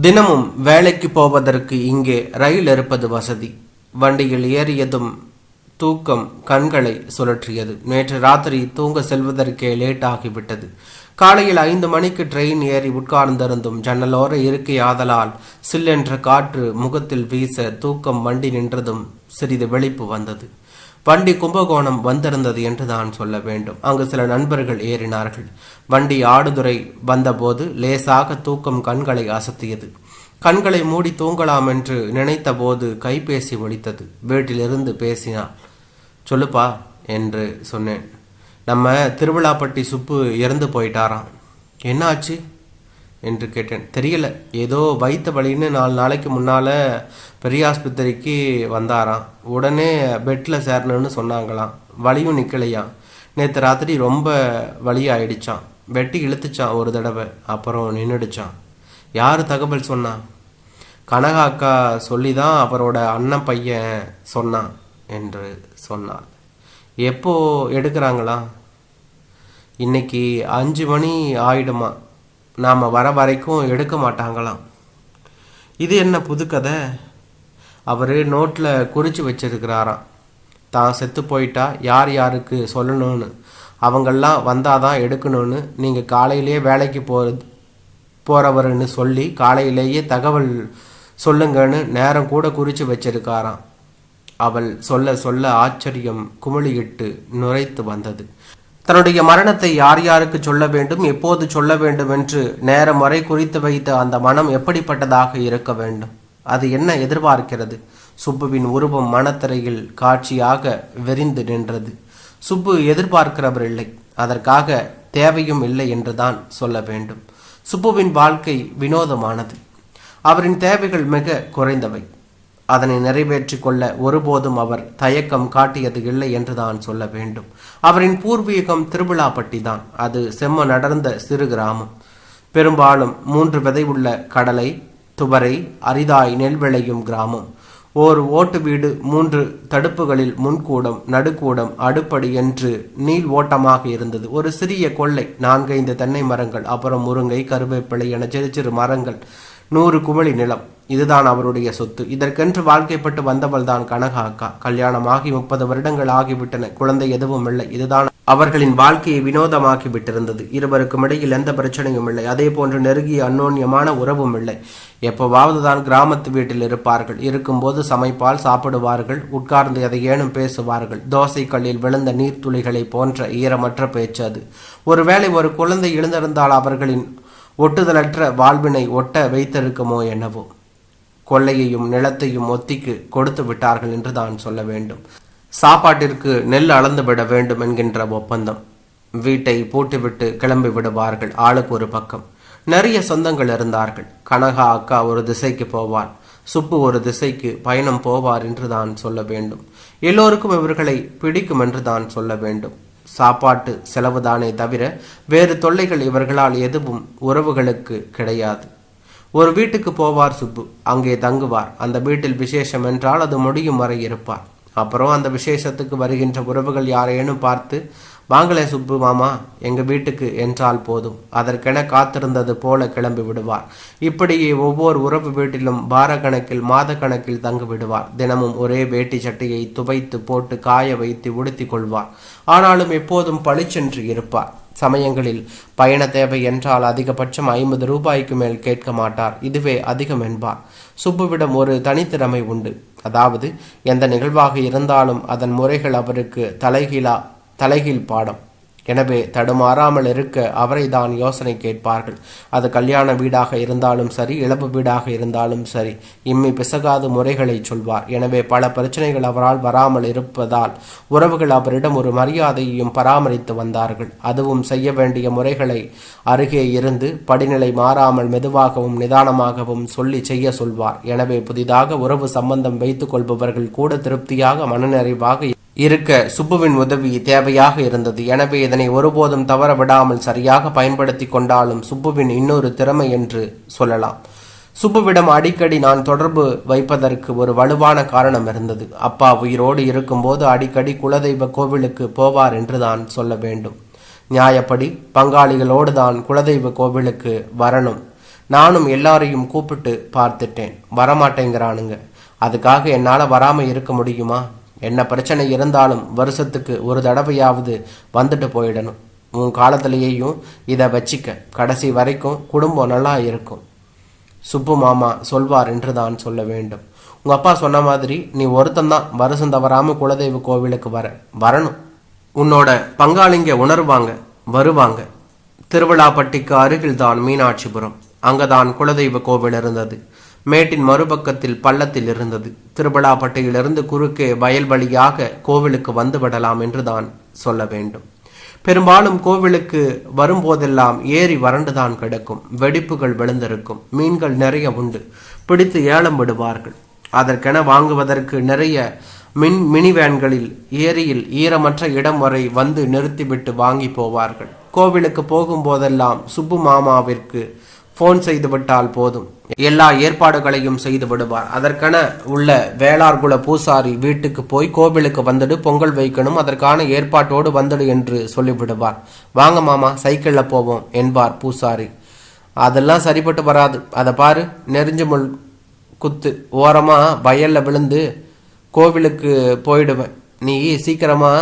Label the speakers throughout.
Speaker 1: தினமும் வேலைக்கு போவதற்கு இங்கே ரயில் இருப்பது வசதி. வண்டியில் ஏறியதும் தூக்கம் கண்களை சுழற்றியது. நேற்று ராத்திரி தூங்க செல்வதற்கே லேட் ஆகிவிட்டது. காலையில் 5 மணிக்கு ட்ரெயின் ஏறி உட்கார்ந்திருந்தும் ஜன்னலோர இருக்கை ஆதலால் சில்லென்ற காற்று முகத்தில் வீச தூக்கம் வண்டி நின்றதும் சிறிது வெளிப்பு வந்தது. வண்டி கும்பகோணம் வந்திருந்தது என்று தான் சொல்ல வேண்டும். அங்கு சில நண்பர்கள் ஏறினார்கள். வண்டி ஆடுதுறை வந்தபோது லேசாக தூக்கம் கண்களை அசத்தியது. கண்களை மூடி தூங்கலாம் என்று நினைத்த போது கைபேசி ஒலித்தது. வீட்டிலிருந்து பேசினாள். சொல்லுப்பா என்று சொன்னேன். நம்ம திருவிழாப்பட்டி சுப்பு இறந்து போயிட்டாராம். என்ன ஆச்சு என்று கேட்டேன். தெரியல, ஏதோ வயிற்று வலின்னு 4 நாளைக்கு முன்னால் பெரிய ஆஸ்பத்திரிக்கு வந்தாராம். உடனே பெட்டில் சேரணுன்னு சொன்னாங்களாம். வலியும் நிற்கலையாம். நேற்று ராத்திரி ரொம்ப வலி ஆயிடுச்சான். வெட்டி இழுத்துச்சான் ஒரு தடவை, அப்புறம் நின்றுடுச்சான். யார் தகவல் சொன்னா? கனகா அக்கா சொல்லி தான் அவரோட அண்ணன் பையன் சொன்னான் என்று சொன்னாள். எப்போ எடுக்கிறாங்களா? இன்னைக்கு 5 மணி ஆயிடுமா. நாம் வர வரைக்கும் எடுக்க மாட்டாங்களாம். இது என்ன புது கதை? அவர் நோட்டில் குறித்து வச்சிருக்கிறாராம். தான் செத்து போயிட்டா யார் யாருக்கு சொல்லணும்னு, அவங்கெல்லாம் வந்தாதான் எடுக்கணும்னு. நீங்கள் காலையிலேயே வேலைக்கு போகிறவருன்னு சொல்லி காலையிலேயே தகவல் சொல்லுங்கன்னு நேரம் கூட குறித்து வச்சிருக்காராம். அவள் சொல்ல சொல்ல ஆச்சரியம் குமிழியிட்டு நுரைத்து வந்தது. தன்னுடைய மரணத்தை யார் யாருக்கு சொல்ல வேண்டும், எப்போது சொல்ல வேண்டும் என்று நேரம் வரை குறித்து வைத்த அந்த மனம் எப்படிப்பட்டதாக இருக்க வேண்டும்? அது என்ன எதிர்பார்க்கிறது? சுப்புவின் உருவம் மனத்திரையில் காட்சியாக விரிந்து நின்றது. சுப்பு எதிர்பார்க்கிறவர் இல்லை, அதற்காக தேவையும் இல்லை என்றுதான் சொல்ல வேண்டும். சுப்புவின் வாழ்க்கை வினோதமானது. அவரின் தேவைகள் மிக குறைந்தவை. அதனை நிறைவேற்றிக் கொள்ள ஒருபோதும் அவர் தயக்கம் காட்டியது இல்லை என்றுதான் சொல்ல வேண்டும். அவரின் பூர்வீகம் திருவிழாப்பட்டி தான். அது செம்ம நடந்த சிறு கிராமம். பெரும்பாலும் 3 விதை உள்ள கடலை, துவரை, அரிதாய் நெல் விளையும் கிராமம். ஓர் ஓட்டு வீடு, 3 தடுப்புகளில் முன்கூடம், நடுக்கூடம், அடுப்படி என்று நீள் ஓட்டமாக இருந்தது. ஒரு சிறிய கொள்ளை, 4-5 தென்னை மரங்கள், அப்புறம் முருங்கை, கருவேப்பிலை என சிறு சிறு மரங்கள், 100 குமளி நிலம். இதுதான் அவருடைய சொத்து. இதற்கென்று வாழ்க்கைப்பட்டு வந்தவள் தான் கனகா அக்கா. கல்யாணமாகி 30 வருடங்கள் ஆகிவிட்டன. குழந்தை எதுவும் இல்லை. இதுதான் அவர்களின் வாழ்க்கையை வினோதமாக்கி விட்டிருந்தது. இருவருக்கும் இடையில் எந்த பிரச்சனையும் இல்லை. அதே போன்று நெருங்கிய அந்யோன்யமான உறவும் இல்லை. எப்போவாவது தான் கிராமத்து வீட்டில் இருப்பார்கள். இருக்கும்போது சமைப்பால் சாப்பிடுவார்கள். உட்கார்ந்து எதை ஏனும் பேசுவார்கள். தோசை கல்லில் விழுந்த நீர்த்துளிகளை போன்ற ஈரமற்ற பேச்சு அது. ஒருவேளை ஒரு குழந்தை எழுந்திருந்தால் அவர்களின் ஒட்டுதலற்ற வாழ்வினை ஒட்ட வைத்திருக்குமோ என்னவோ. கொள்ளையையும் நிலத்தையும் ஒத்திக்கு கொடுத்து விட்டார்கள் என்று தான் சொல்ல வேண்டும். சாப்பாட்டிற்கு நெல் அளந்து விட வேண்டும் என்கின்ற ஒப்பந்தம். வீட்டை பூட்டிவிட்டு கிளம்பி விடுவார்கள். ஆளுக்கு ஒரு பக்கம். நிறைய சொந்தங்கள் இருந்தார்கள். கனகா அக்கா ஒரு திசைக்கு போவார், சுப்பு ஒரு திசைக்கு பயணம் போவார் என்று தான் சொல்ல வேண்டும். எல்லோருக்கும் இவர்களை பிடிக்கும் என்று தான் சொல்ல வேண்டும். சாப்பாட்டு செலவுதானே தவிர வேறு தொல்லைகள் இவர்களால் எதுவும் உறவுகளுக்கு கிடையாது. ஒரு வீட்டுக்கு போவார் சுப்பு. அங்கே தங்குவார். அந்த வீட்டில் விசேஷம் என்றால் அது முடியும் வரை இருப்பார். அப்புறம் அந்த விசேஷத்துக்கு வருகின்ற உறவுகள் யாரேனும் பார்த்து, வாங்களே சுப்பு மாமா எங்க வீட்டுக்கு என்றால் போதும். அதற்கென காத்திருந்தது போல கிளம்பி விடுவார். இப்படியே ஒவ்வொரு உறவு வீட்டிலும் வார கணக்கில் மாத கணக்கில் தங்கு விடுவார். தினமும் ஒரே வேட்டி சட்டையை துவைத்து போட்டு காய வைத்து உடுத்தி கொள்வார். ஆனாலும் எப்போதும் பளிச்சென்று இருப்பார். சமயங்களில் பயண தேவை என்றால் அதிகபட்சம் 50 ரூபாய்க்கு மேல் கேட்க மாட்டார். இதுவே அதிகம் என்பார். சுப்புவிடம் ஒரு தனித்திறமை உண்டு. அதாவது எந்த நிகழ்வாக இருந்தாலும் அதன் முறைகள் அவருக்கு தலைகீழ் பாடம். எனவே தடுமாறாமல் இருக்க அவரை தான் யோசனை கேட்பார்கள். அது கல்யாண வீடாக இருந்தாலும் சரி, இளவு வீடாக இருந்தாலும் சரி, இம்மி பிசகாது முறைகளை சொல்வார். எனவே பல பிரச்சனைகள் அவரால் வராமல் இருப்பதால் உறவுகள் அவரிடம் ஒரு மரியாதையையும் பராமரித்து வந்தார்கள். அதுவும் செய்ய வேண்டிய முறைகளை அருகே இருந்து படிநிலை மாறாமல் மெதுவாகவும் நிதானமாகவும் சொல்லி செய்ய சொல்வார். எனவே புதிதாக உறவு சம்பந்தம் வைத்துக் கொள்பவர்கள் கூட திருப்தியாக மனநிறைவாக இருக்க சுப்புவின் உதவி தேவையாக இருந்தது. எனவே இதனை ஒருபோதும் தவற விடாமல் சரியாக பயன்படுத்தி கொண்டாலும் சுப்புவின் இன்னொரு திறமை என்று சொல்லலாம். சுப்புவிடம் அடிக்கடி நான் தொடர்பு வைப்பதற்கு ஒரு வலுவான காரணம் இருந்தது. அப்பா உயிரோடு இருக்கும்போது அடிக்கடி குலதெய்வ கோவிலுக்கு போவார் என்று தான் சொல்ல வேண்டும். நியாயப்படி பங்காளிகளோடு தான் குலதெய்வ கோவிலுக்கு வரணும். நானும் எல்லாரையும் கூப்பிட்டு பார்த்துட்டேன், வரமாட்டேங்கிறானுங்க. அதுக்காக என்னால் வராமல் இருக்க முடியுமா? என்ன பிரச்சனை இருந்தாலும் வருஷத்துக்கு ஒரு தடவையாவது வந்துட்டு போயிடணும். உன் காலத்திலேயும் இதை வச்சிக்க, கடைசி வரைக்கும் குடும்பம் நல்லா இருக்கும் சுப்பு மாமா சொல்வார் என்று தான் சொல்ல வேண்டும். உங்கள் அப்பா சொன்ன மாதிரி நீ ஒருத்தந்தான் வருஷம் தவறாமல் குலதெய்வ கோவிலுக்கு வரணும். உன்னோட பங்காளிங்க உணர்வாங்க, வருவாங்க. திருவிழாப்பட்டிக்கு அருகில் தான் மீனாட்சிபுரம். அங்கதான் குலதெய்வ கோவில் இருந்தது. மேட்டின் மறுபக்கத்தில் பள்ளத்தில் இருந்தது. திருவிழாப்பட்டியிலிருந்து குறுக்கே வயல்வழியாக கோவிலுக்கு வந்து விடலாம் என்று தான் சொல்ல வேண்டும். பெரும்பாலும் கோவிலுக்கு வரும்போதெல்லாம் ஏரி வறண்டுதான் கிடக்கும். வெடிப்புகள் விழுந்திருக்கும். மீன்கள் நிறைய உண்டு. பிடித்து ஏலம் விடுவார்கள். அதற்கென வாங்குவதற்கு நிறைய மினி வேன்களில் ஏரியில் ஈரமற்ற இடம் வரை வந்து நிறுத்திவிட்டு வாங்கி போவார்கள். கோவிலுக்கு போகும்போதெல்லாம் சுப்பு மாமாவிற்கு போன் செய்து விட்டால் போதும், எல்லா ஏற்பாடுகளையும் செய்து விடுவார். அதற்கென உள்ள வேளார்குல பூசாரி வீட்டுக்கு போய் கோவிலுக்கு வந்துடு, பொங்கல் வைக்கணும், அதற்கான ஏற்பாட்டோடு வந்துடு என்று சொல்லிவிடுவார். வாங்க மாமா, சைக்கிள்ல போவோம் என்பார் பூசாரி. அதெல்லாம் சரிப்பட்டு வராது. அதை பாரு, நெறிஞ்சு முள் குத்து ஓரமா வயல்ல விழுந்து கோவிலுக்கு போயிடுவேன். நீ சீக்கிரமா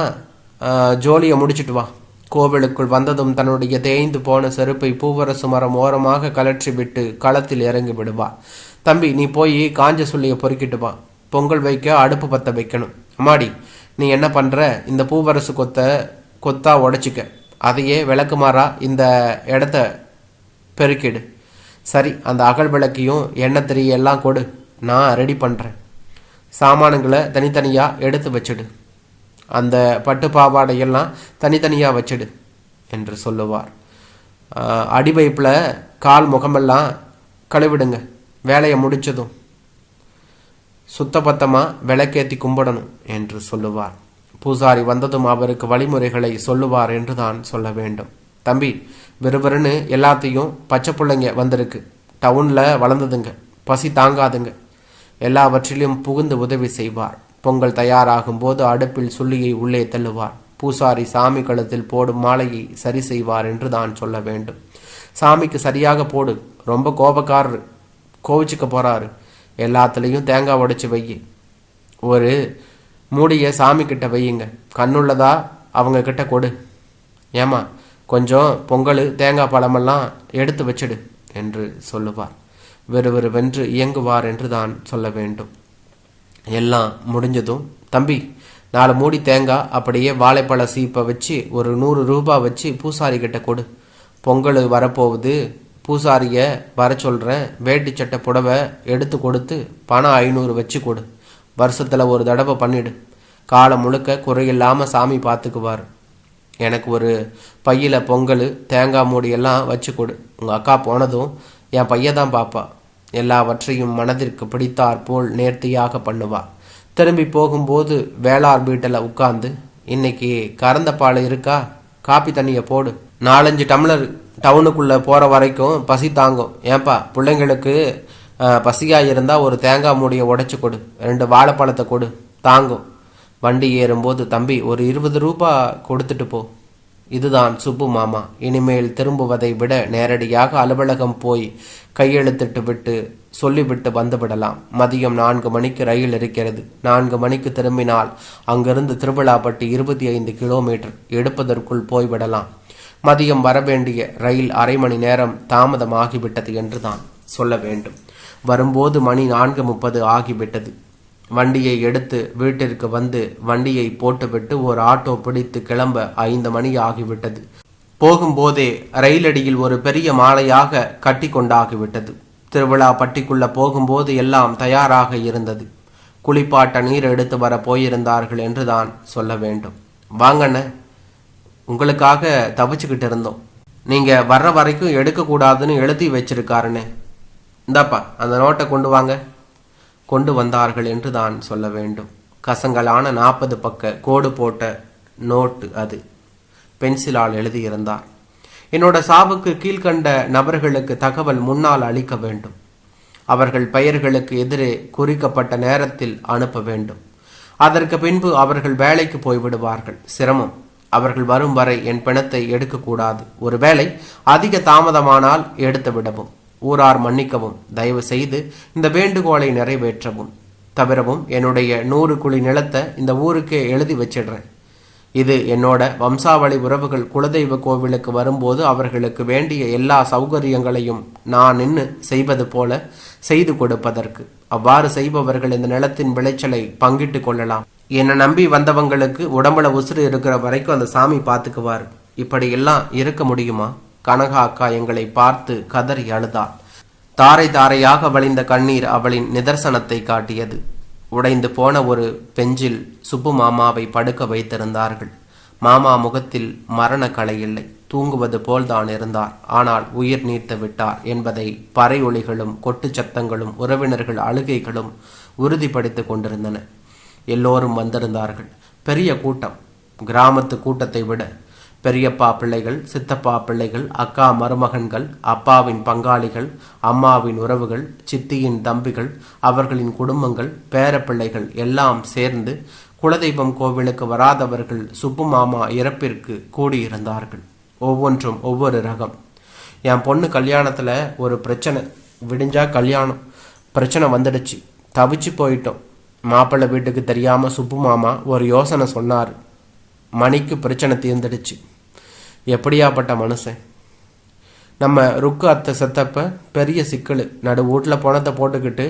Speaker 1: ஜோலியை முடிச்சிட்டு வா. கோவிலுக்குள் வந்ததும் தன்னுடைய தேய்ந்து போன செருப்பை பூவரசு மரம் ஓரமாக கலற்றி விட்டு களத்தில் இறங்கி விடுவா. தம்பி, நீ போய் காஞ்ச சொல்லிய பொறுக்கிட்டு வா. பொங்கல் வைக்க அடுப்பு பற்ற வைக்கணும். அம்மாடி, நீ என்ன பண்ற? இந்த பூவரசு கொத்தா உடைச்சிக்க, அதையே விளக்குமாறா இந்த இடத்த பெருக்கிடு. சரி, அந்த அகல் விளக்கையும் எண்ணெய் திரியெல்லாம் கொடு, நான் ரெடி பண்ணுறேன். சாமானுங்களை தனித்தனியாக எடுத்து வச்சிடு. அந்த பட்டு பாவாடையெல்லாம் தனித்தனியாக வச்சிடு என்று சொல்லுவார். அடிவைப்பில் கால் முகமெல்லாம் கழுவிடுங்க. வேலையை முடிச்சதும் சுத்தபத்தமாக விளக்கேற்றி கும்பிடணும் என்று சொல்லுவார். பூசாரி வந்ததும் அவருக்கு வழிமுறைகளை சொல்லுவார் என்று தான் சொல்ல வேண்டும். தம்பி, விறுவிறுன்னு எல்லாத்தையும் பச்சை பிள்ளைங்க வந்திருக்கு, டவுனில் வளர்ந்ததுங்க, பசி தாங்காதுங்க, எல்லாவற்றிலும் புகுந்து உதவி செய்வார். பொங்கல் தயாராகும் போது அடுப்பில் சுள்ளியை உள்ளே தள்ளுவார். பூசாரி சாமி கழுத்தில் போடும் மாலையை சரி செய்வார் என்று தான் சொல்ல வேண்டும். சாமிக்கு சரியாக போடு, ரொம்ப கோபக்காரரு, கோவிச்சுக்க போறாரு, எல்லாத்துலேயும் தேங்காய் உடைச்சு வை, ஒரு மூடிய சாமி கிட்ட வையுங்க, கண்ணுள்ளதா அவங்க கிட்ட கொடு, ஏமா கொஞ்சம் பொங்கல் தேங்காய் பழமெல்லாம் எடுத்து வச்சிடு என்று சொல்லுவார். வெறுவென்று இயங்குவார் என்று தான் சொல்ல வேண்டும். எல்லாம் முடிஞ்சதும், தம்பி 4 மூடி தேங்காய் அப்படியே வாழைப்பழ சீப்பை வச்சு ஒரு 100 ரூபாய் வச்சு பூசாரி கிட்ட கொடு. பொங்கல் வரப்போகுது, பூசாரிய வர சொல்கிறேன், வேட்டி சட்டை புடவை எடுத்து கொடுத்து பணம் 500 வச்சு கொடு. வருஷத்தில் ஒரு தடவை பண்ணிடு, காலம் முழுக்க குறையில்லாமல் சாமி பார்த்துக்குவார். எனக்கு ஒரு பையில் பொங்கல் தேங்காய் மூடியெல்லாம் வச்சு கொடு. உங்கள் அக்கா போனதும் என் பையதான் பாப்பா. எல்லாவற்றையும் மனதிற்கு பிடித்தாற் போல் நேர்த்தியாக பண்ணுவா. திரும்பி போகும்போது வேளார் வீட்டில் உட்கார்ந்து, இன்னைக்கு கறந்த பால் இருக்கா, காப்பி தண்ணியை போடு, 4-5 டம்ளர் டவுனுக்குள்ளே போகிற வரைக்கும் பசி தாங்கும். ஏன்பா, பிள்ளைங்களுக்கு பசியாக இருந்தால் ஒரு தேங்காய் மூடியை உடைச்சி கொடு, 2 வாழைப்பழத்தை கொடு, தாங்கும். வண்டி ஏறும்போது, தம்பி ஒரு 20 ரூபாய் கொடுத்துட்டு போ. இதுதான் சுப்பு மாமா. இனிமேல் திரும்புவதை விட நேரடியாக அலுவலகம் போய் கையெழுத்திட்டு விட்டு சொல்லிவிட்டு வந்து விடலாம். மதியம் 4 மணிக்கு ரயில் இருக்கிறது. 4 மணிக்கு திரும்பினால் அங்கிருந்து திருவிழாப்பட்டி 25 கிலோமீட்டர், எடுப்பதற்குள் போய்விடலாம். மதியம் வரவேண்டிய ரயில் அரை மணி நேரம் தாமதமாகிவிட்டது என்று தான் சொல்ல வேண்டும். வரும்போது மணி 4:30 ஆகிவிட்டது. வண்டியை எடுத்து வீட்டிற்கு வந்து வண்டியை போட்டுவிட்டு ஒரு ஆட்டோ பிடித்து கிளம்ப 5 மணி ஆகிவிட்டது. போகும்போதே ரயிலடியில் ஒரு பெரிய மாலையாக கட்டி கொண்டாகிவிட்டது. திருவிழா பட்டிக்குள்ள போகும்போது எல்லாம் தயாராக இருந்தது. குளிப்பாட்ட நீர் எடுத்து வர போயிருந்தார்கள் என்று தான் சொல்ல வேண்டும். வாங்கண்ண, உங்களுக்காக தவிச்சுக்கிட்டு இருந்தோம், நீங்க வர்ற வரைக்கும் எடுக்கக்கூடாதுன்னு எழுதி வச்சிருக்காருன்னு. இந்தாப்பா அந்த நோட்டை கொண்டு வாங்க. கொண்டு வந்தார்கள் என்று தான் சொல்ல வேண்டும். கசங்களான 40 பக்க கோடு போட்ட நோட்டு அது. பென்சிலால் எழுதியிருந்தார். என்னோட சாவுக்கு கீழ்கண்ட நபர்களுக்கு தகவல் முன்னால் அளிக்க வேண்டும். அவர்கள் பெயர்களுக்கு எதிரே குறிக்கப்பட்ட நேரத்தில் அனுப்ப வேண்டும். அதற்கு பின்பு அவர்கள் வேலைக்கு போய்விடுவார்கள். சிரமம். அவர்கள் வரும் வரை என் பிணத்தை எடுக்கக்கூடாது. ஒருவேளை அதிக தாமதமானால் எடுத்து விடவும். ஊரார் மன்னிக்கவும், தயவு செய்து இந்த வேண்டுகோளை நிறைவேற்றவும். தவிரவும் என்னுடைய 100 குழி நிலத்தை இந்த ஊருக்கே எழுதி வச்சிடுறேன். இது என்னோட வம்சாவளி உறவுகள் குலதெய்வ கோவிலுக்கு வரும்போது அவர்களுக்கு வேண்டிய எல்லா சௌகரியங்களையும் நான் நின்று செய்வது போல செய்து கொடுப்பதற்கு. அவ்வாறு செய்பவர்கள் இந்த நிலத்தின் விளைச்சலை பங்கிட்டு கொள்ளலாம். என்னை நம்பி வந்தவங்களுக்கு உடம்புல உசுறு இருக்கிற வரைக்கும் அந்த சாமி பார்த்துக்குவார். இப்படி எல்லாம் இருக்க முடியுமா? கனகா அக்கா எங்களை பார்த்து கதறி அழுதாள். தாரை தாரையாக வழிந்த கண்ணீர் அவளின் நிதர்சனத்தை காட்டியது. உடைந்து போன ஒரு பெஞ்சில் சுப்பு மாமாவை படுக்க வைத்திருந்தார்கள். மாமா முகத்தில் மரண களை இல்லை. தூங்குவது போல்தான் இருந்தார். ஆனால் உயிர் நீர்த்து விட்டார் என்பதை பறை ஒலிகளும் கொட்டு சத்தங்களும் உறவினர்கள் அழுகைகளும் உறுதிப்படுத்திக் கொண்டிருந்தன. எல்லோரும் வந்திருந்தார்கள். பெரிய கூட்டம். கிராமத்து கூட்டத்தை விட பெரியப்பா பிள்ளைகள், சித்தப்பா பிள்ளைகள், அக்கா மருமகன்கள், அப்பாவின் பங்காளிகள், அம்மாவின் உறவுகள், சித்தியின் தம்பிகள், அவர்களின் குடும்பங்கள், பேரப்பிள்ளைகள் எல்லாம் சேர்ந்து குலதெய்வம் கோவிலுக்கு வராதவர்கள் சுப்பு மாமா இறப்பிற்கு கூடியிருந்தார்கள். ஒவ்வொன்றும் ஒவ்வொரு ரகம். என் பொண்ணு கல்யாணத்தில் ஒரு பிரச்சனை. விடிஞ்சா கல்யாணம். பிரச்சனை வந்துடுச்சு. தவிச்சு போயிட்டோம். மாப்பிள்ளை வீட்டுக்கு தெரியாமல் சுப்பு மாமா ஒரு யோசனை சொன்னார். மணிக்கு பிரச்சனை தீர்ந்துடுச்சு. எப்படியாப்பட்ட மனுஷன்! நம்ம ருக்கு அத்தை செத்தப்ப பெரிய சிக்கல். நடு வீட்டில் பணத்தை போட்டுக்கிட்டு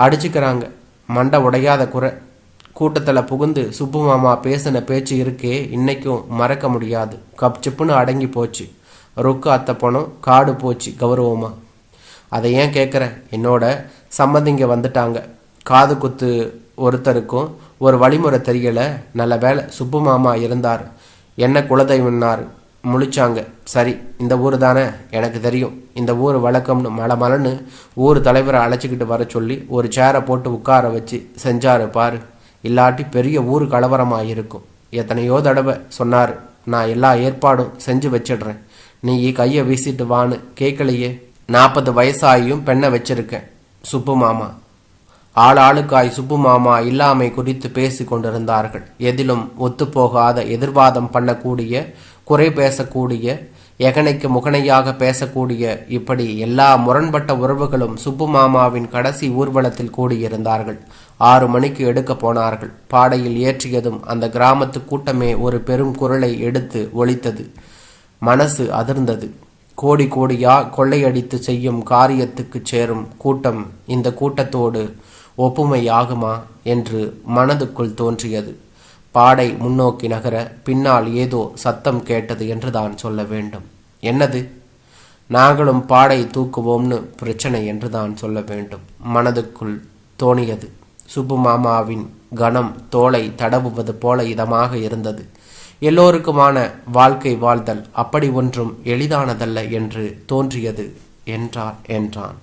Speaker 1: அடிச்சுக்கிறாங்க. மண்டை உடையாத குறை. கூட்டத்தில் புகுந்து சுப்பு மாமா பேசின பேச்சு இருக்கே, இன்னைக்கும் மறக்க முடியாது. கப் சிப்புன்னு அடங்கி போச்சு. ருக்கு அத்தை பணம் காடு போச்சு கௌரவமா. அதை ஏன் கேட்குற? என்னோட சம்மந்திங்க வந்துட்டாங்க. காது குத்து ஒருத்தருக்கும் ஒரு வழிமுறை தெரியலை. நல்ல வேலை சுப்பு மாமா இருந்தார். என்ன குலதெய்வம்னார். முழிச்சாங்க. சரி, இந்த ஊர் தானே, எனக்கு தெரியும் இந்த ஊர் வழக்கம்னு மலமலன்னு ஊர் தலைவரை அழைச்சிக்கிட்டு வர சொல்லி ஒரு சேரை போட்டு உட்கார வச்சு செஞ்சாரு பாரு. இல்லாட்டி பெரிய ஊர் கலவரமாக இருக்கும். எத்தனையோ தடவை சொன்னார், நான் எல்லா ஏற்பாடும் செஞ்சு வச்சிடுறேன், நீ கையை வீசிட்டு வான்னு. கேட்கலையே. 40 வயசாகியும் பெண்ணை வச்சிருக்கேன். சுப்பு மாமா ஆளுக்காய் சுப்பு மாமா இல்லாமை குறித்து பேசி கொண்டிருந்தார்கள். எதிலும் ஒத்துப்போகாத எதிர்வாதம் பண்ணக்கூடிய, குறை பேசக்கூடிய, எகனைக்கு முகனையாக பேசக்கூடிய, இப்படி எல்லா முரண்பட்ட உறவுகளும் சுப்பு மாமாவின் கடைசி ஊர்வலத்தில் கூடியிருந்தார்கள். 6 மணிக்கு எடுக்க போனார்கள். பாடையில் ஏற்றியதும் அந்த கிராமத்து கூட்டமே ஒரு பெரும் குரலை எடுத்து ஒலித்தது. மனசு அதிர்ந்தது. கோடி கோடியா கொள்ளையடித்து செய்யும் காரியத்துக்கு சேரும் கூட்டம் இந்த கூட்டத்தோடு ஒப்புமையாகுமா என்று மனதுக்குள் தோன்றியது. பாடை முன்னோக்கி நகர பின்னால் ஏதோ சத்தம் கேட்டது என்று தான் சொல்ல வேண்டும். என்னது? நாங்களும் பாடை தூக்குவோம்னு பிரச்சனை என்று தான் சொல்ல வேண்டும். மனதுக்குள் தோணியது. சுப்பு மாமாவின் கணம் தோளை தடவுவது போல இதமாக இருந்தது. எல்லோருக்குமான வாழ்க்கை வாழ்தல் அப்படி ஒன்றும் எளிதானதல்ல என்று தோன்றியது என்றான்.